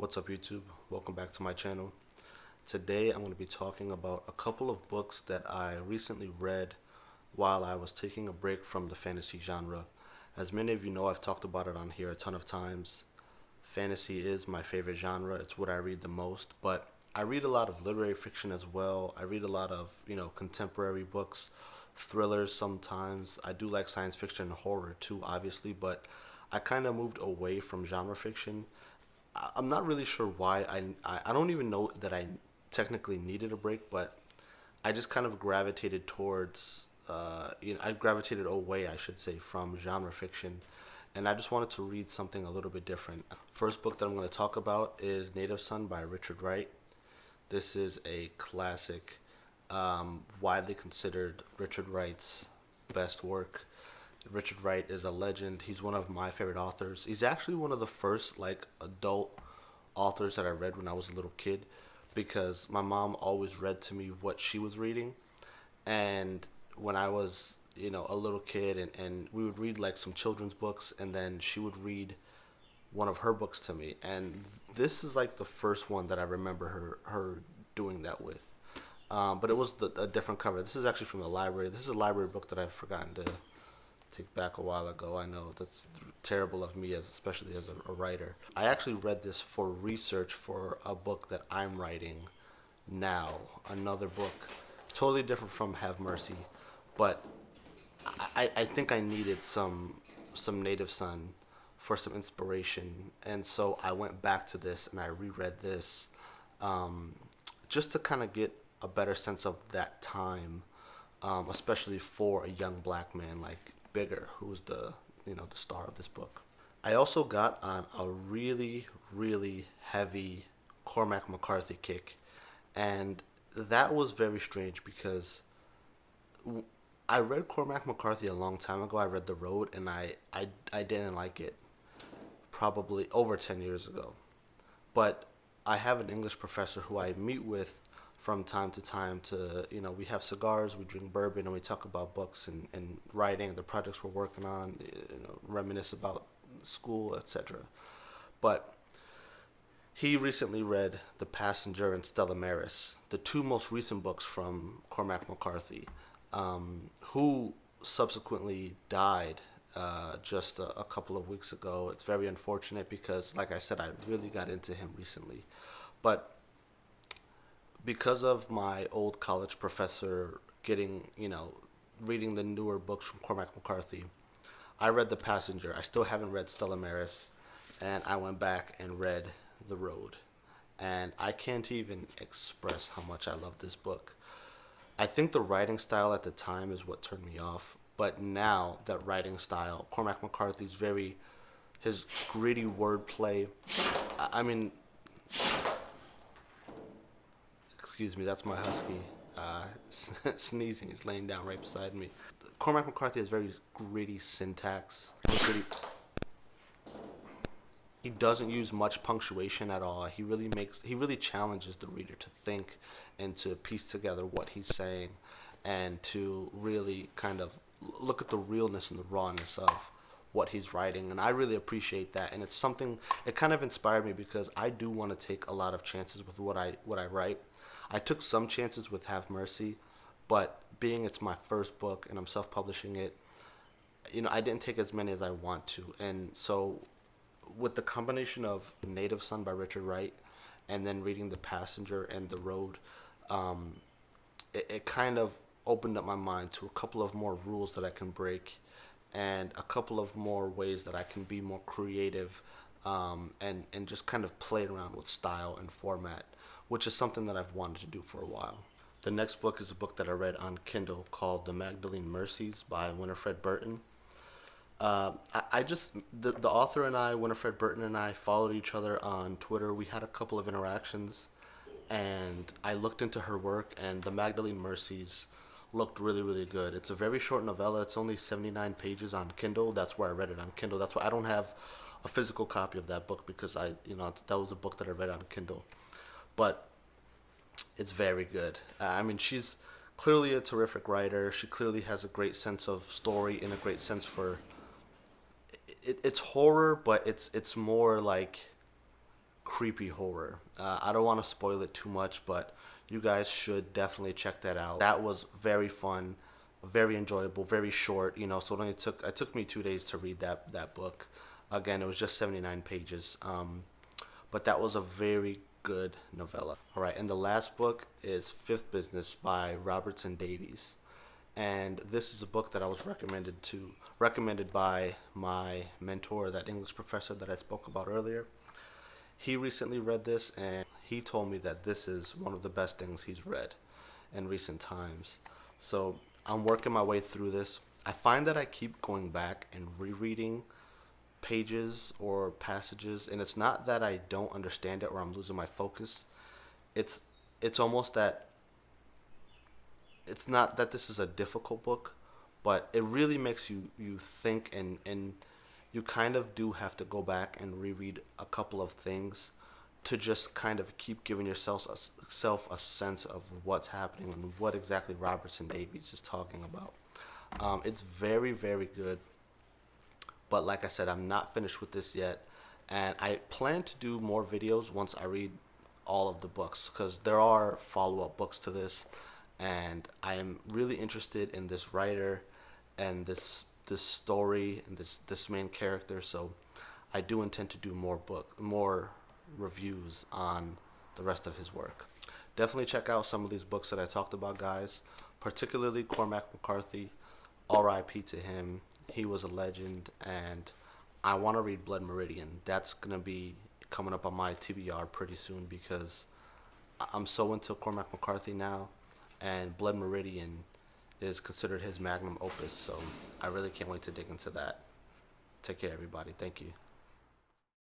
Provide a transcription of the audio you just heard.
What's up, YouTube? Welcome back to my channel. Today I'm going to be talking about a couple of books that I recently read while I was taking a break from the fantasy genre. As many of you know, I've talked about it on here a ton of times. Fantasy is my favorite genre. It's what I read the most, but I read a lot of literary fiction as well. I read a lot of, contemporary books, thrillers sometimes. I do like science fiction and horror too, obviously, but I kind of moved away from genre fiction. I'm not really sure why. I don't even know that I technically needed a break, but I just kind of gravitated towards, I gravitated away, I should say, from genre fiction, and I just wanted to read something a little bit different. First book that I'm going to talk about is Native Son by Richard Wright. This is a classic, widely considered Richard Wright's best work. Richard Wright is a legend. He's one of my favorite authors. He's actually one of the first adult authors that I read when I was a little kid, because my mom always read to me what she was reading. And when I was, a little kid, and we would read like some children's books, and then she would read one of her books to me. And this is like the first one that I remember her doing that with. But it was a different cover. This is actually from the library. This is a library book that I've forgotten to take back a while ago. I know that's terrible of me, especially as a writer. I actually read this for research for a book that I'm writing now, another book, totally different from Have Mercy, but I think I needed some Native Son for some inspiration, and so I went back to this and I reread this, just to kind of get a better sense of that time, especially for a young black man like Bigger, who's the star of this book. I also got on a really really heavy Cormac McCarthy kick, and that was very strange because I read Cormac McCarthy a long time ago. I read The Road, and I didn't like it, probably over 10 years ago. But I have an English professor who I meet with from time to time to, we have cigars, we drink bourbon, and we talk about books and writing, the projects we're working on, reminisce about school, etc. But he recently read The Passenger and Stella Maris, the two most recent books from Cormac McCarthy, who subsequently died just a couple of weeks ago. It's very unfortunate because, like I said, I really got into him recently. But because of my old college professor getting, reading the newer books from Cormac McCarthy, I read The Passenger. I still haven't read Stella Maris, and I went back and read The Road. And I can't even express how much I love this book. I think the writing style at the time is what turned me off, but now that writing style, Cormac McCarthy's his gritty wordplay. I mean, excuse me, that's my husky sneezing. He's laying down right beside me. Cormac McCarthy has very gritty syntax. He doesn't use much punctuation at all. He really challenges the reader to think and to piece together what he's saying, and to really kind of look at the realness and the rawness of what he's writing. And I really appreciate that. And it's something, it kind of inspired me because I do want to take a lot of chances with what I write. I took some chances with Have Mercy, but being it's my first book and I'm self-publishing it, I didn't take as many as I want to. And so with the combination of Native Son by Richard Wright and then reading The Passenger and The Road, it kind of opened up my mind to a couple of more rules that I can break, and a couple of more ways that I can be more creative, and just kind of play around with style and format, which is something that I've wanted to do for a while. The next book is a book that I read on Kindle called The Magdalene Mercies by Winifred Burton. I just, the author and I, Winifred Burton and I, followed each other on Twitter. We had a couple of interactions, and I looked into her work, and The Magdalene Mercies looked really, really good. It's a very short novella. It's only 79 pages on Kindle. That's where I read it, on Kindle. That's why I don't have a physical copy of that book, because that was a book that I read on Kindle. But it's very good. I mean, she's clearly a terrific writer. She clearly has a great sense of story and a great sense for it's horror, but it's more like creepy horror. I don't want to spoil it too much, but you guys should definitely check that out. That was very fun, very enjoyable, very short. So it took me 2 days to read that book. Again, it was just 79 pages. But that was a very good novella. All right, and the last book is Fifth Business by Robertson Davies, and this is a book that I was recommended by my mentor, that English professor that I spoke about earlier. He recently read this, and he told me that this is one of the best things he's read in recent times. So I'm working my way through this. I find that I keep going back and rereading pages or passages, and it's not that I don't understand it or I'm losing my focus. It's almost that it's not that this is a difficult book, but it really makes you think, and you kind of do have to go back and reread a couple of things to just kind of keep giving yourself a sense of what's happening and what exactly Robertson Davies is talking about. It's very, very good. But like I said, I'm not finished with this yet, and I plan to do more videos once I read all of the books, because there are follow-up books to this, and I am really interested in this writer and this story and this main character. So I do intend to do more reviews on the rest of his work. Definitely check out some of these books that I talked about, guys, particularly Cormac McCarthy. R.I.P. to him. He was a legend, and I want to read Blood Meridian. That's going to be coming up on my TBR pretty soon, because I'm so into Cormac McCarthy now, and Blood Meridian is considered his magnum opus, so I really can't wait to dig into that. Take care, everybody. Thank you.